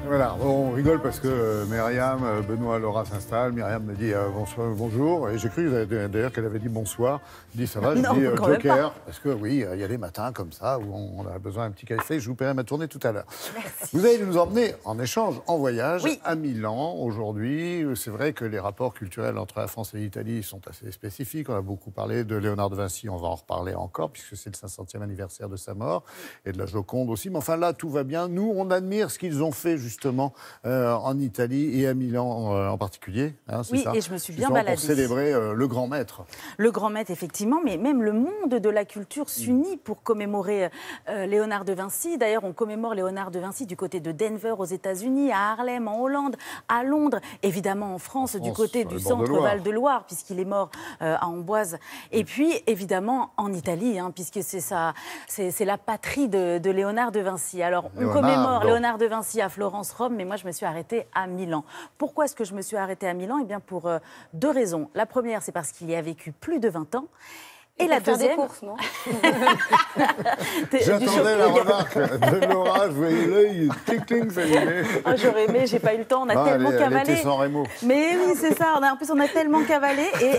Voilà, on rigole parce que Myriam, Benoît, Laura s'installe. Myriam me dit bonsoir, bonjour. Et j'ai cru d'ailleurs qu'elle avait dit bonsoir. Je dis ça va, je dis Joker. Parce que oui, il y a des matins comme ça où on a besoin d'un petit café. Je vous paierai ma tournée tout à l'heure. Vous allez nous emmener en échange, en voyage, à Milan aujourd'hui. C'est vrai que les rapports culturels entre la France et l'Italie sont assez spécifiques. On a beaucoup parlé de Léonard de Vinci, on va en reparler encore puisque c'est le 500e anniversaire de sa mort. Et de la Joconde aussi. Mais enfin là, tout va bien. Nous, on admire ce qu'ils ont fait justement en Italie et à Milan en particulier. Hein, oui, ça, et je me suis bien baladée. Pour célébrer le grand maître. Le grand maître, effectivement, mais même le monde de la culture s'unit pour commémorer Léonard de Vinci. D'ailleurs, on commémore Léonard de Vinci du côté de Denver aux États-Unis, à Harlem, en Hollande, à Londres, évidemment en France du côté du centre Val-de-Loire, puisqu'il est mort à Amboise. Et puis, évidemment, en Italie, hein, puisque c'est la patrie de Léonard de Vinci. Alors, on commémore Léonard de Vinci à Florence, Rome, mais moi, je me suis arrêtée à Milan. Pourquoi est-ce que je me suis arrêtée à Milan? Eh bien, pour deux raisons. La première, c'est parce qu'il y a vécu plus de 20 ans. Et la deuxième... Faire des courses, non? J'attendais la remarque de Laura, je voyais l'œil, tic-tic, s'allumer. Oh, j'aurais aimé, j'ai pas eu le temps, on a tellement cavalé. Elle était sans Rémo. Mais oui, c'est ça, en plus on a tellement cavalé. Et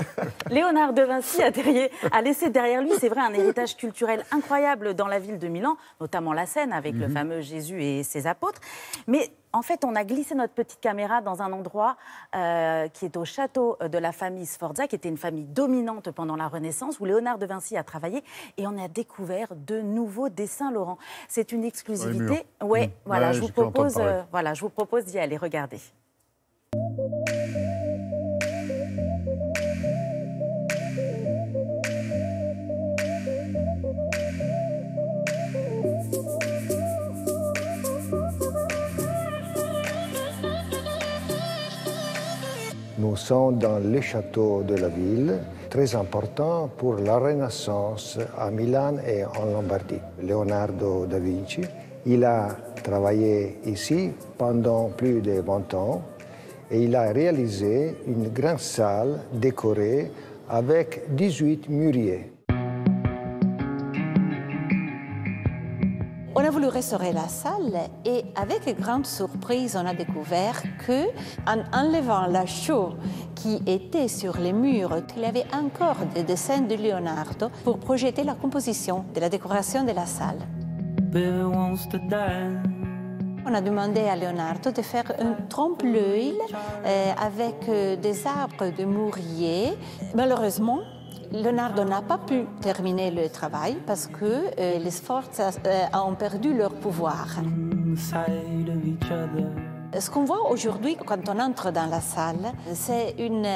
Léonard de Vinci a laissé derrière lui, c'est vrai, un héritage culturel incroyable dans la ville de Milan, notamment la Seine, avec le fameux Jésus et ses apôtres. Mais en fait, on a glissé notre petite caméra dans un endroit qui est au château de la famille Sforza, qui était une famille dominante pendant la Renaissance, où Léonard de Vinci a travaillé, et on a découvert de nouveaux dessins, Laurent. C'est une exclusivité. Ouais, voilà, ouais, je vous propose d'y aller, regardez. Nous sommes dans le château de la ville, très important pour la Renaissance à Milan et en Lombardie. Leonardo da Vinci, il a travaillé ici pendant plus de 20 ans et il a réalisé une grande salle décorée avec 18 murailles. On a voulu restaurer la salle et avec grande surprise, on a découvert que, en enlevant la chaux qui était sur les murs, il y avait encore des dessins de Leonardo pour projeter la composition de la décoration de la salle. On a demandé à Leonardo de faire un trompe-l'œil avec des arbres de mûrier. Malheureusement, Leonardo n'a pas pu terminer le travail parce que les Sforza ont perdu leur pouvoir. Ce qu'on voit aujourd'hui quand on entre dans la salle, c'est une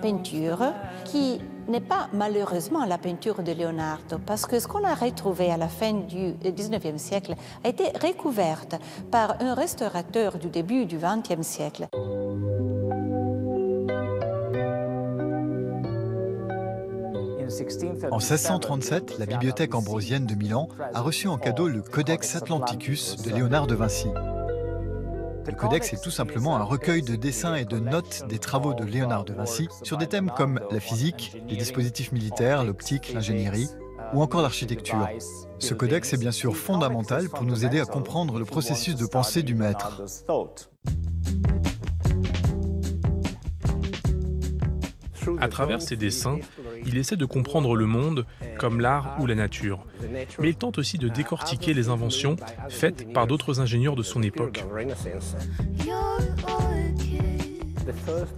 peinture qui n'est pas malheureusement la peinture de Leonardo, parce que ce qu'on a retrouvé à la fin du XIXe siècle a été recouverte par un restaurateur du début du XXe siècle. En 1637, la bibliothèque ambrosienne de Milan a reçu en cadeau le Codex Atlanticus de Léonard de Vinci. Le codex est tout simplement un recueil de dessins et de notes des travaux de Léonard de Vinci sur des thèmes comme la physique, les dispositifs militaires, l'optique, l'ingénierie ou encore l'architecture. Ce codex est bien sûr fondamental pour nous aider à comprendre le processus de pensée du maître. À travers ses dessins, il essaie de comprendre le monde comme l'art ou la nature. Mais il tente aussi de décortiquer les inventions faites par d'autres ingénieurs de son époque.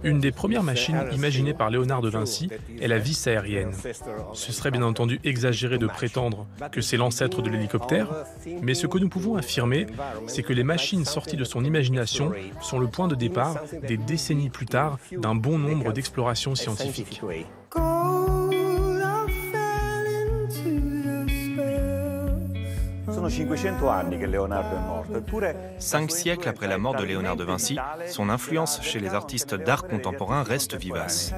Une des premières machines imaginées par Léonard de Vinci est la vis aérienne. Ce serait bien entendu exagéré de prétendre que c'est l'ancêtre de l'hélicoptère, mais ce que nous pouvons affirmer, c'est que les machines sorties de son imagination sont le point de départ, des décennies plus tard, d'un bon nombre d'explorations scientifiques. 5 siècles après la mort de Léonard de Vinci, son influence chez les artistes d'art contemporain reste vivace.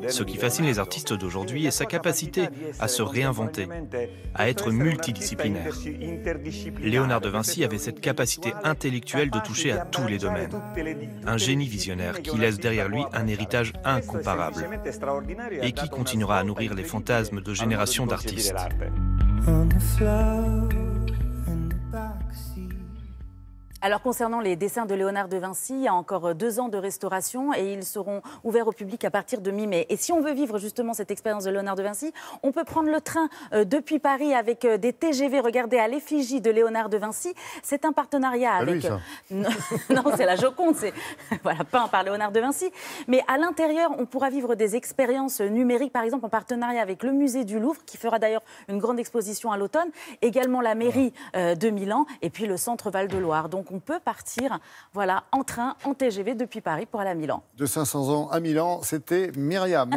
Ce qui fascine les artistes d'aujourd'hui est sa capacité à se réinventer, à être multidisciplinaire. Léonard de Vinci avait cette capacité intellectuelle de toucher à tous les domaines. Un génie visionnaire qui laisse derrière lui un héritage incomparable et qui continuera à nourrir les fantasmes de générations d'artistes. Alors concernant les dessins de Léonard de Vinci, il y a encore 2 ans de restauration et ils seront ouverts au public à partir de mi-mai. Et si on veut vivre justement cette expérience de Léonard de Vinci, on peut prendre le train depuis Paris avec des TGV, regardez, à l'effigie de Léonard de Vinci. C'est un partenariat avec... Lui, ça. Non, c'est la Joconde, c'est voilà, peint par Léonard de Vinci. Mais à l'intérieur, on pourra vivre des expériences numériques, par exemple en partenariat avec le musée du Louvre, qui fera d'ailleurs une grande exposition à l'automne, également la mairie de Milan et puis le centre Val-de-Loire. Donc on peut partir voilà, en train, en TGV depuis Paris pour aller à Milan. De 500 ans à Milan, c'était Myriam.